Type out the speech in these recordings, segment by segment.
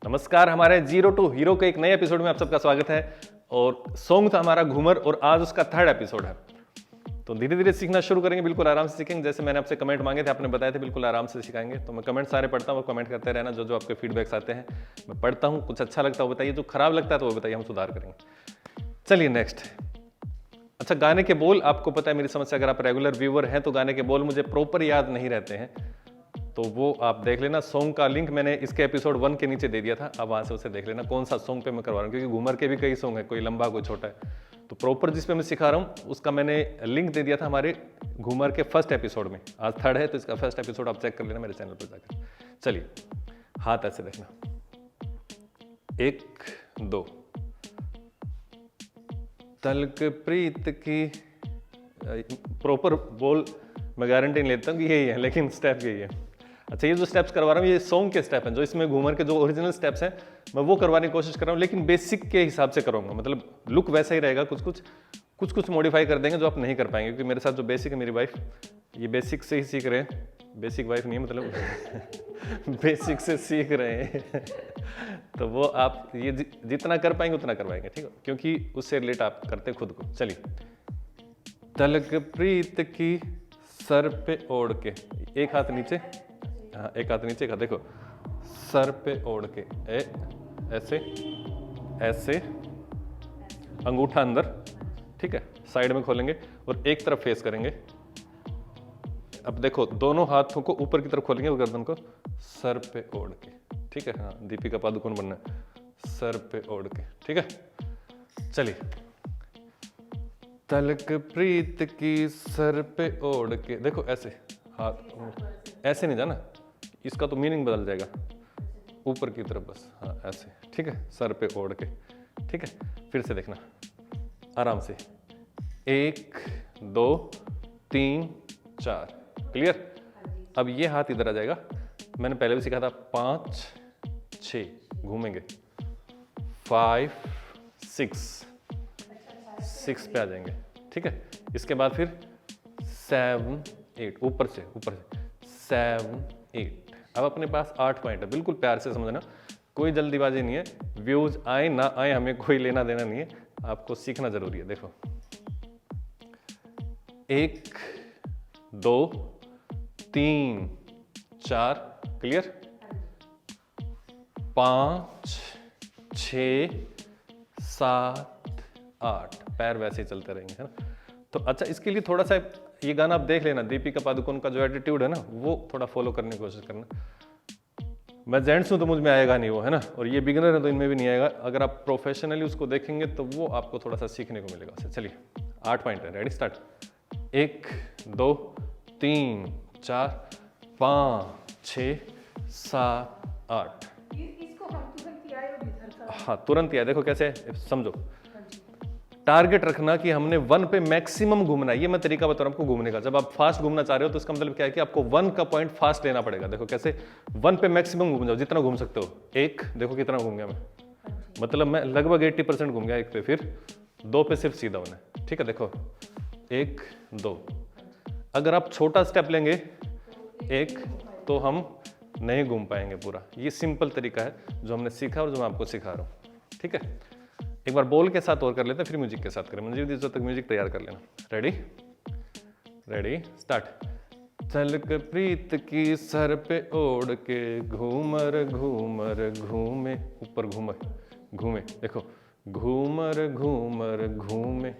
नमस्कार, हमारे zero to hero के एक नए एपिसोड में आप सबका स्वागत है। और सॉन्ग था हमारा घूमर और आज उसका थर्ड एपिसोड है। तो धीरे धीरे सीखना शुरू करेंगे, बिल्कुल आराम से सीखेंगे। जैसे मैंने आपसे कमेंट मांगे थे, आपने बताए थे बिल्कुल आराम से सिखाएंगे। तो मैं कमेंट सारे पढ़ता हूँ, कमेंट करते रहना। जो जो आपके फीडबैक्स आते हैं मैं पढ़ता हूँ। कुछ अच्छा लगता है वो बताइए, जो खराब लगता है तो वो बताइए, हम सुधार करेंगे। चलिए नेक्स्ट। अच्छा, गाने के बोल आपको पता है मेरी समस्या, अगर आप रेगुलर व्यूअर हैं तो गाने के बोल मुझे प्रॉपर याद नहीं रहते हैं, तो वो आप देख लेना। सॉन्ग का लिंक मैंने इसके एपिसोड 1 के नीचे दे दिया था, अब वहाँ से उसे देख लेना कौन सा सॉन्ग पे मैं करवा रहा हूँ, क्योंकि घूमर के भी कई सॉन्ग है, कोई लंबा कोई छोटा है। तो प्रॉपर जिस पे मैं सिखा रहा हूँ उसका मैंने लिंक दे दिया था हमारे घूमर के फर्स्ट एपिसोड में। आज थर्ड है तो इसका फर्स्ट एपिसोड आप चेक कर लेना मेरे चैनल पर जाकर। चलिए, हाथ ऐसे देखना, 1 2 तलक प्रीत की। प्रॉपर बोल मैं गारंटी नहीं लेता हूँ कि यही है, लेकिन स्टेप यही है। अच्छा, ये जो स्टेप्स करवा रहा हूँ ये सॉन्ग के स्टेप हैं, जो इसमें घूमर के जो ओरिजिनल स्टेप्स हैं मैं वो करवाने की कोशिश कर रहा हूँ, लेकिन बेसिक के हिसाब से करूँगा। मतलब लुक वैसा ही रहेगा, कुछ मॉडिफाई कर देंगे जो आप नहीं कर पाएंगे, क्योंकि मेरे साथ जो बेसिक है, मेरी वाइफ ये बेसिक से ही सीख रहे हैं। बेसिक वाइफ नहीं है, मतलब बेसिक से सीख रहे हैं तो वो आप ये जितना कर पाएंगे उतना करवाएंगे, ठीक है, क्योंकि उससे रिलेट आप करते खुद को। चलिए, तलक प्रीत की सर पे ओढ़ के, एक हाथ नीचे, हाँ एक हाथ नीचे, एक हाथ देखो, सर पे ओढ़ के, ऐसे ऐसे, अंगूठा अंदर, ठीक है, साइड में खोलेंगे और एक तरफ फेस करेंगे। अब देखो दोनों हाथों को ऊपर की तरफ खोलेंगे और गर्दन को सर पे ओढ़ के, ठीक है, हाँ दीपिका पादुकोण बनना है, सर पे ओढ़ के, ठीक है। चलिए, तलक प्रीत की सर पे ओढ़ के, देखो ऐसे हाथ, ऐसे नहीं जाना, इसका तो मीनिंग बदल जाएगा, ऊपर की तरफ बस, हाँ ऐसे, ठीक है, सर पे ओढ़ के, ठीक है। फिर से देखना आराम से, 1 2 3 4, क्लियर। अब ये हाथ इधर आ जाएगा, मैंने पहले भी सीखा था, 5 6 घूमेंगे, 5 6 पे आ जाएंगे, ठीक है। इसके बाद फिर 7 8, ऊपर से 7 8। अब अपने पास 8 पॉइंट है, बिल्कुल प्यार से समझना, कोई जल्दीबाजी नहीं है। व्यूज आए ना आए हमें कोई लेना देना नहीं है, आपको सीखना जरूरी है। देखो, 1 2 3 4, क्लियर, 5 6 7 8, पैर वैसे ही चलते रहेंगे, है ना। तो अच्छा, इसके लिए थोड़ा सा ये गाना आप देख लेना, दीपिका पादुकोण का जो एटीट्यूड है ना वो थोड़ा फॉलो करने की कोशिश करना। मैं जेंट्स हूं तो मुझ में आएगा नहीं वो, है ना, और ये बिगिनर है तो इनमें भी नहीं आएगा। अगर आप प्रोफेशनली उसको देखेंगे तो वो आपको थोड़ा सा सीखने को मिलेगा उससे। चलिए, 8 पॉइंट है, रेडी, स्टार्ट। 1 2 3 4 5 6 7 8। हाँ तुरंत ही आए, देखो कैसे, समझो। टारगेट रखना कि हमने 1 पे मैक्सिमम घूमना है, ये मैं तरीका बता रहा हूं आपको घूमने का। जब आप फास्ट घूमना चाह रहे हो तो इसका मतलब क्या है कि आपको 1 का पॉइंट फास्ट लेना पड़ेगा। देखो कैसे, 1 पे मैक्सिमम घूम जाओ, जितना घूम सकते हो। 1 देखो कितना घूम गया मैं, मतलब मैं लगभग 80% घूम गया 1 पे, फिर 2 पे सिर्फ सीधा होना है, ठीक है। देखो 1 2, अगर आप छोटा स्टेप लेंगे 1 तो हम नहीं घूम पाएंगे पूरा। ये सिंपल तरीका है जो हमने सीखा और जो मैं आपको सिखा रहा हूँ, ठीक है। एक बार बोल के साथ और कर लेते हैं, फिर म्यूजिक के साथ करें। मुझे जब तक म्यूजिक तैयार कर लेना। Ready ready, start. तलक प्रीत की सर पे ओढ़ के, घूमर घूमर घूमे, ऊपर घूमर घूमे, देखो घूमर घूमर घूमे,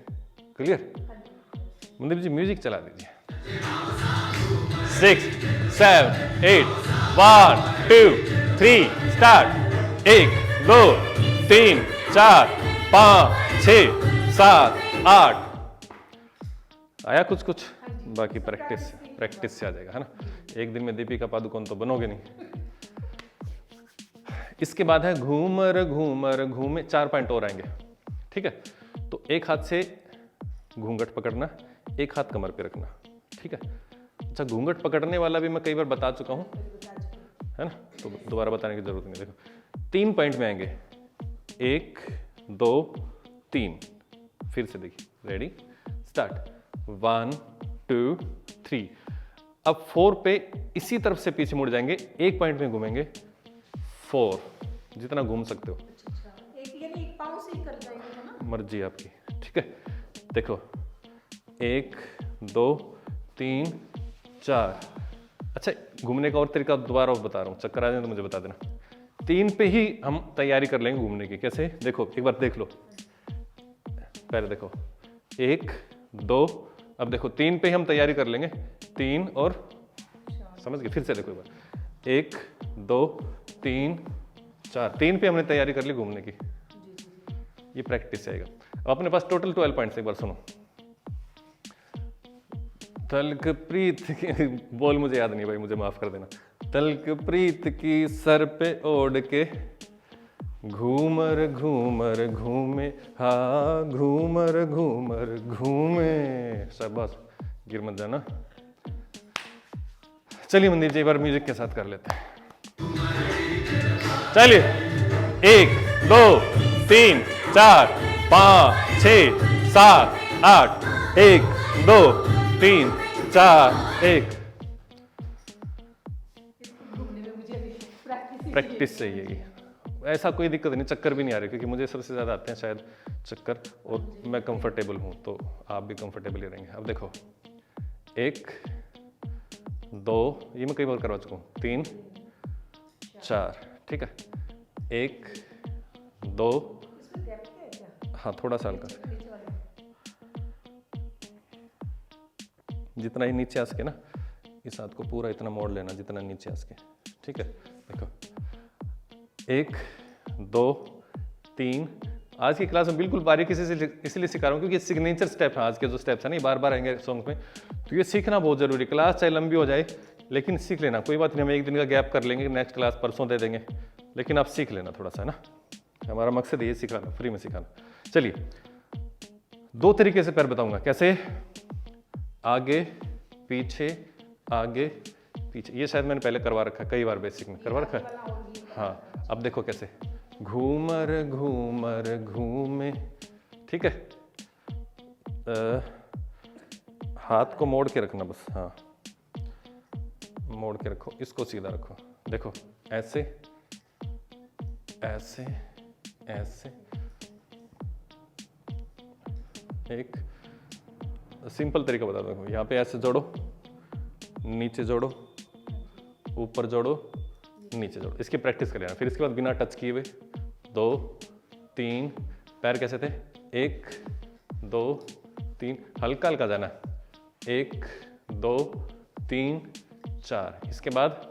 क्लियर। मतलब जी म्यूजिक चला दीजिए। 6 7 8 1 2 3 स्टार्ट। 1 2 3 4 5 6 7 8। आया कुछ, बाकी प्रैक्टिस से आ जाएगा, है ना। एक दिन में दीपिका पादुकोण तो बनोगे नहीं। इसके बाद है घूमर घूमर घूमे, 4 पॉइंट और आएंगे, ठीक है। तो एक हाथ से घूंघट पकड़ना, एक हाथ कमर पे रखना, ठीक है। अच्छा, घूंघट पकड़ने वाला भी मैं कई बार बता चुका हूं, है ना, तो दोबारा बताने की जरूरत नहीं। देखो 3 पॉइंट में आएंगे, 1 2 3, फिर से देखिए, रेडी स्टार्ट। 1 2 3। अब 4 पे इसी तरफ से पीछे मुड़ जाएंगे, 1 पॉइंट में घूमेंगे, 4 जितना घूम सकते हो। एक यानी एक पाँव से ही कर जाएंगे है ना? मर्जी आपकी, ठीक है। देखो 1 2 3 4। अच्छा घूमने का और तरीका दोबारा बता रहा हूँ, चक्कर आ जाए तो मुझे बता देना। 3 पे ही हम तैयारी कर लेंगे घूमने की। कैसे? देखो एक बार देख लो, पहले देखो 1 2, अब देखो 3 पे ही हम तैयारी कर लेंगे, 3 और समझ गए। फिर से देखो एक बार 1 2 3 4, 3 पे हमने तैयारी कर ली घूमने की। ये प्रैक्टिस आएगा। अब अपने पास टोटल 12 पॉइंट्स, एक बार सुनो। तल्क प्रीत की बोल मुझे याद नहीं भाई, मुझे माफ कर देना। तल्क प्रीत की सर पे ओढ़ के घूमर घूमर घूमे, हाँ घूमर घूमर घूमे। शाबाश, गिर मत जाना। चलिए मंदिर जी एक बार म्यूजिक के साथ कर लेते हैं। चलिए 1 2 3 4 5 6 7 8, 1 2 3 4 1। प्रैक्टिस चाहिए, ऐसा कोई दिक्कत नहीं, चक्कर भी नहीं आ रही क्योंकि मुझे सबसे ज़्यादा आते हैं शायद चक्कर, और मैं कंफर्टेबल हूँ तो आप भी कंफर्टेबल ही रहेंगे। अब देखो 1 2, ये मैं कई बार करवा चुका हूँ, 3 4, ठीक है। 1 2, हाँ थोड़ा सा हल्का, जितना ही नीचे आ सके ना, इस हाथ को पूरा इतना मोड़ लेना जितना नीचे आ सके, ठीक है। देखो 1 2 3। आज की क्लास में बिल्कुल बारीकी से इसलिए सिखा रहा हूँ क्योंकि सिग्नेचर स्टेप है आज के, जो स्टेप्स है ना, बार बार आएंगे सॉन्ग में, तो ये सीखना बहुत जरूरी। क्लास चाहे लंबी हो जाए लेकिन सीख लेना, कोई बात नहीं, हम एक दिन का गैप कर लेंगे, नेक्स्ट क्लास परसों दे देंगे, लेकिन आप सीख लेना थोड़ा सा, है ना। हमारा मकसद ये सिखाना, फ्री में सिखाना। चलिए 2 तरीके से पैर बताऊंगा, कैसे? आगे पीछे आगे पीछे, ये शायद मैंने पहले करवा रखा है कई बार, बेसिक में करवा रखा है। हाँ अब देखो कैसे, घूमर घूमर घूमे, ठीक है। हाथ को मोड़ के रखना बस, हाँ मोड़ के रखो, इसको सीधा रखो। देखो ऐसे ऐसे ऐसे, एक सिंपल तरीका बता दो। यहाँ पे ऐसे जोड़ो, नीचे जोड़ो, ऊपर जोड़ो, नीचे जोड़ो, इसकी प्रैक्टिस कर लेना। फिर इसके बाद बिना टच किए हुए 2 3, पैर कैसे थे? 1 2 3, हल्का हल्का जाना, 1 2 3 4। इसके बाद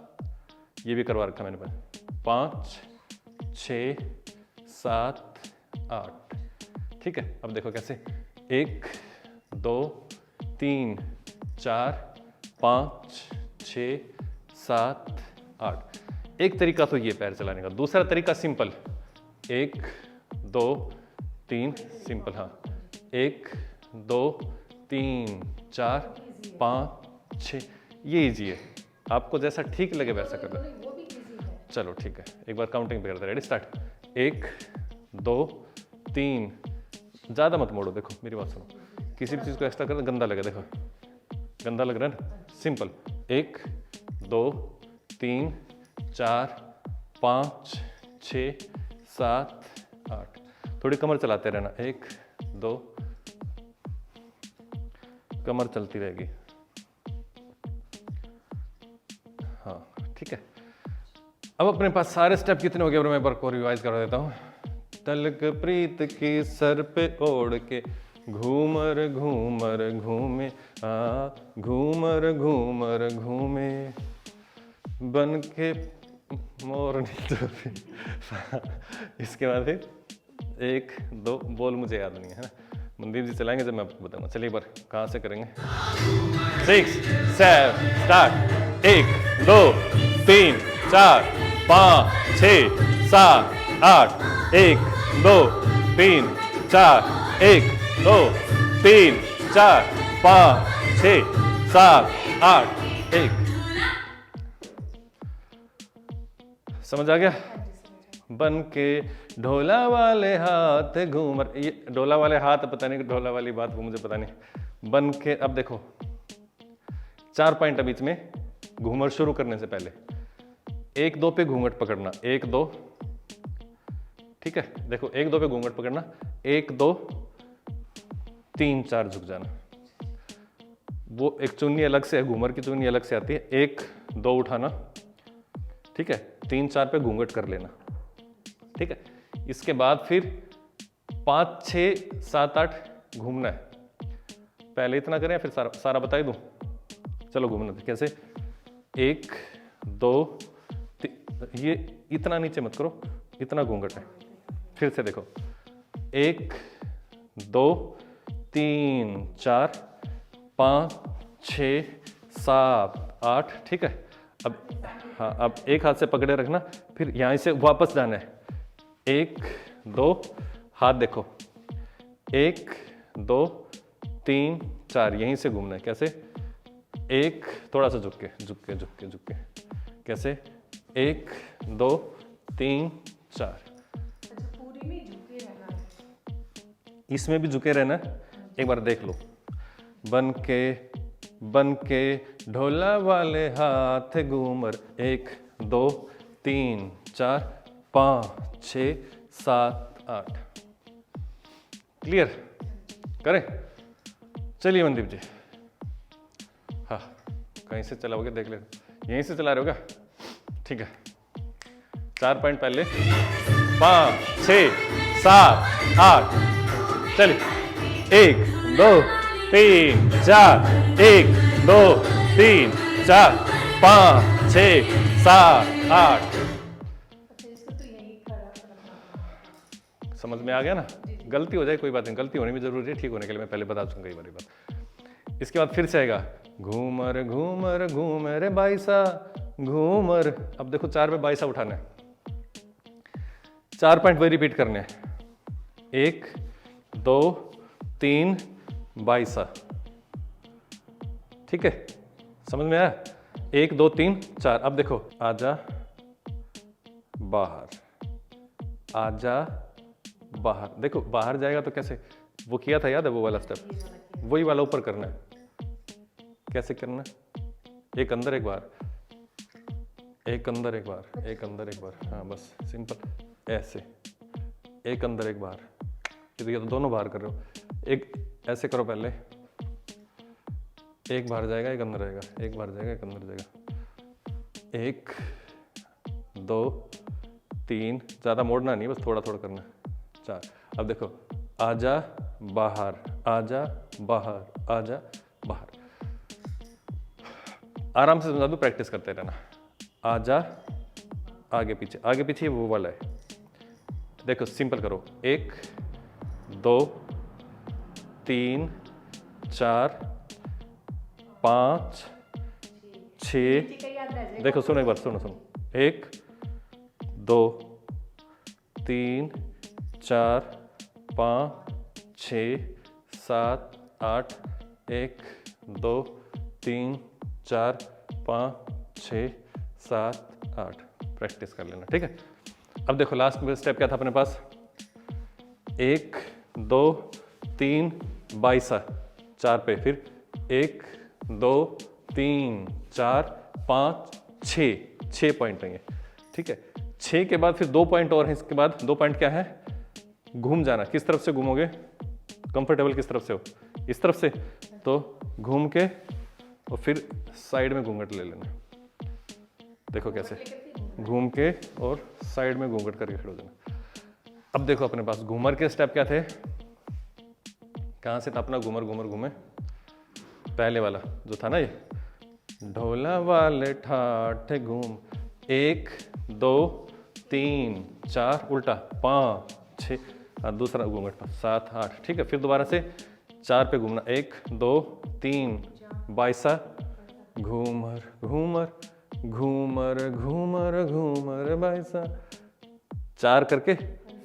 ये भी करवा रखा मैंने, 5 6 7 8, ठीक है। अब देखो कैसे, 1 2 3 4 5 6 7 8। एक तरीका तो ये पैर चलाने का। दूसरा तरीका सिंपल, 1 2 3 सिंपल, हाँ 1 2 3 4 5 6, ये इजी है, आपको जैसा ठीक लगे वैसा करना। चलो ठीक है, एक बार काउंटिंग पे करते हैं। रेडी स्टार्ट, 1 2 3, ज़्यादा मत मोड़ो। देखो मेरी बात सुनो, किसी भी चीज़ को एक्स्ट्रा करना गंदा लगे, देखो गंदा लग रहा है ना। सिंपल 1 2 3 4 5 6 7 8, थोड़ी कमर चलाते रहना, 1 2, कमर चलती रहेगी, हाँ ठीक है। अब अपने पास सारे स्टेप कितने हो गए, मैं एक बार को रिवाइज करा देता हूँ। तलक प्रीत की सर पे ओढ़ के घूमर घूमर घूमे, घूमर घूमर घूमे, बन के मोरनी तो। इसके बाद फिर 1 2 बोल मुझे याद नहीं है ना, मनदीप जी चलाएंगे जब मैं आपको बताऊंगा। चलिए एक बार कहाँ से करेंगे, 6 7 स्टार्ट, 1 2 3 4 5 6 7 8, 1 2 3 4 1 2 3 4 5 6 7 8 1। समझ आ गया? बन के ढोला वाले हाथ घूमर, ये ढोला वाले हाथ पता नहीं, ढोला वाली बात वो मुझे पता नहीं। बन के, अब देखो 4 पॉइंट है बीच में, घूमर शुरू करने से पहले 1 2 पे घूंघट पकड़ना, 1 2 ठीक है, देखो 1 2 पे घूंघट पकड़ना, 1 2 3 4 झुक जाना। वो एक चुन्नी अलग से है, घूमर की चुन्नी अलग से आती है, 1 2 उठाना, ठीक है, 3 4 पे घूंघट कर लेना, ठीक है। इसके बाद फिर 5 6 7 8 घूमना है। पहले इतना करें या फिर सारा बता ही दूं? चलो घूमना कैसे, 1 2 ये इतना नीचे मत करो, इतना घूंघट है। फिर से देखो, 1 2 3 4 5 6 7 8, ठीक है। अब हाँ, अब एक हाथ से पकड़े रखना, फिर यहाँ से वापस जाना है, 1 2 हाथ देखो, 1 2 3 4 यहीं से घूमना है। कैसे, 1 थोड़ा सा झुक के झुक के झुक के झुक के, कैसे 1 2 3 4। पूरी में झुके रहना है, इसमें भी झुके रहना है। एक बार देख लो, बन के ढोला वाले हाथ घूमर, 1 2 3 4 5 6 7 8। क्लियर? करें? चलिए मनदीप जी। हाँ, कहीं से चलाओगे देख ले, यहीं से चला रहे हो क्या? ठीक है, 4 पॉइंट पहले, 5 6 7 8। चलिए, 1 2 3 4 1 2 3 4 5 6 7 8। अच्छा इसको तो यही खड़ा रखना। समझ में आ गया ना? गलती हो जाए कोई बात नहीं, गलती होनी भी जरूरी है, ठीक होने के लिए मैं पहले बता दूंगा कई बात। इसके बाद फिर से आएगा, घूमर घूमर घूमर बाईसा घूमर। अब देखो 4 पे बाईसा उठाना है, 4 पॉइंट वही रिपीट करने हैं, 1 2 3 बाईसा, ठीक है। समझ में आया? 1 2 3 4। अब देखो, आजा बाहर, आजा बाहर। देखो बाहर जाएगा तो कैसे, वो किया था याद है, वो वाला स्टेप, वही वाला ऊपर करना है। कैसे करना है, एक अंदर एक बाहर, एक अंदर एक बाहर, एक अंदर एक बार, हाँ बस सिंपल ऐसे, एक अंदर एक बाहर। ये तो दोनों बाहर कर रहे हो, एक ऐसे करो पहले, एक बाहर जाएगा एक अंदर आएगा, एक बाहर जाएगा एक अंदर जाएगा, 1 2 3, ज़्यादा मोड़ना नहीं, बस थोड़ा थोड़ा करना है, 4। अब देखो, आजा बाहर, आजा बाहर, आजा बाहर। आराम से समझा दूं, प्रैक्टिस करते रहना। आजा, आगे पीछे वो वाला है। देखो सिंपल करो, 1 2 3 4 5 6। देखो सुनो एक बार, सुनो, 1 2 3 4 5 6 7 8, 1 2 3 4 5 6 7 8। प्रैक्टिस कर लेना, ठीक है। अब देखो लास्ट में स्टेप क्या था अपने पास, 1 2 3 बाईसा, 4 पे, फिर 1 2 3 4 5 6 पॉइंट लेंगे, ठीक है। 6 के बाद फिर 2 पॉइंट और हैं, इसके बाद 2 पॉइंट क्या है, घूम जाना। किस तरफ से घूमोगे, कंफर्टेबल किस तरफ से हो, इस तरफ से, तो घूम के और फिर साइड में घूंघट ले लेना। देखो कैसे, घूम के और साइड में घूंघट करके खड़े हो जाना। अब देखो अपने पास घूमर के स्टेप क्या थे, कहाँ से था अपना घूमर, घूमे पहले वाला जो था ना, ये ढोला वाले ठाठ घूम, 1 2 3 4 उल्टा, 5 6, दूसरा घूंघट पर 7 8, ठीक है। फिर दोबारा से 4 पे घूमना, 1 2 3 बाईसा, घूमर घूमर घूमर घूमर घूमर बाईसा, 4 करके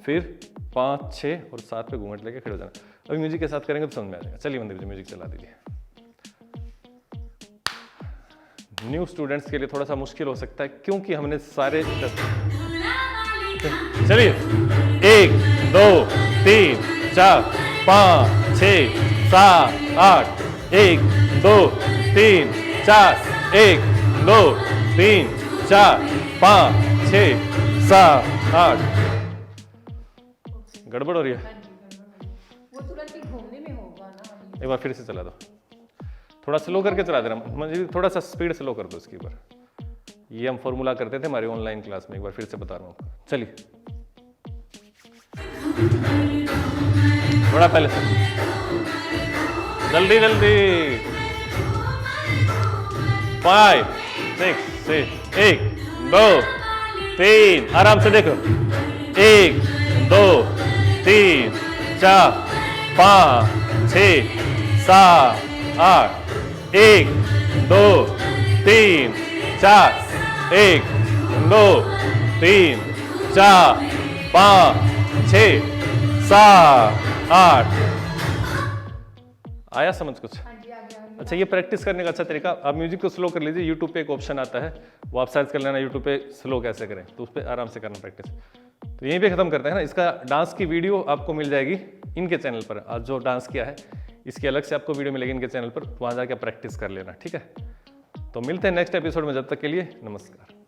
फिर 5 6 और 7 पे घूंघट लेके खड़े हो जाना। अभी म्यूजिक के साथ करेंगे तो समझ में आ जाएगा। चलिए मंदिर जी म्यूजिक चला दीजिए। न्यू स्टूडेंट्स के लिए थोड़ा सा मुश्किल हो सकता है क्योंकि हमने सारे, चलिए 1 2 3 4 5 6 7 8, 1 2 3 4 1 2 3 4 5 6 7 8। गड़बड़ हो रही है? हाँ जी, गड़बड़ हो गई। वो तुरंत ही घूमने में होगा ना अभी। एक बार फिर से चला दो, थोड़ा स्लो करके चला देना, मुझे थोड़ा सा स्पीड स्लो कर दो इसकी बार। ये हम फॉर्मूला करते थे हमारी ऑनलाइन क्लास में, एक बार फिर से बता रहा हूँ आपको। चलिए थोड़ा पहले से, जल्दी जल्दी। 5 6 6 1 2 3, आराम से देखो, 1 2 3 4 5 6 7 8 1 2 3 4 1 2 3 4 5 6 7 8। आया समझ कुछ? हाँ जी, आ गया। अच्छा, ये प्रैक्टिस करने का अच्छा तरीका, आप म्यूजिक को स्लो कर लीजिए। यूट्यूब पे एक ऑप्शन आता है, वो आप सर्च कर लेना यूट्यूब पे स्लो कैसे करें, तो उस पर आराम से करना प्रैक्टिस। तो यहीं पे खत्म करते हैं ना। इसका डांस की वीडियो आपको मिल जाएगी इनके चैनल पर, आज जो डांस किया है इसकी अलग से आपको वीडियो मिलेगी इनके चैनल पर, वहाँ जाके प्रैक्टिस कर लेना, ठीक है। तो मिलते हैं नेक्स्ट एपिसोड में, जब तक के लिए नमस्कार।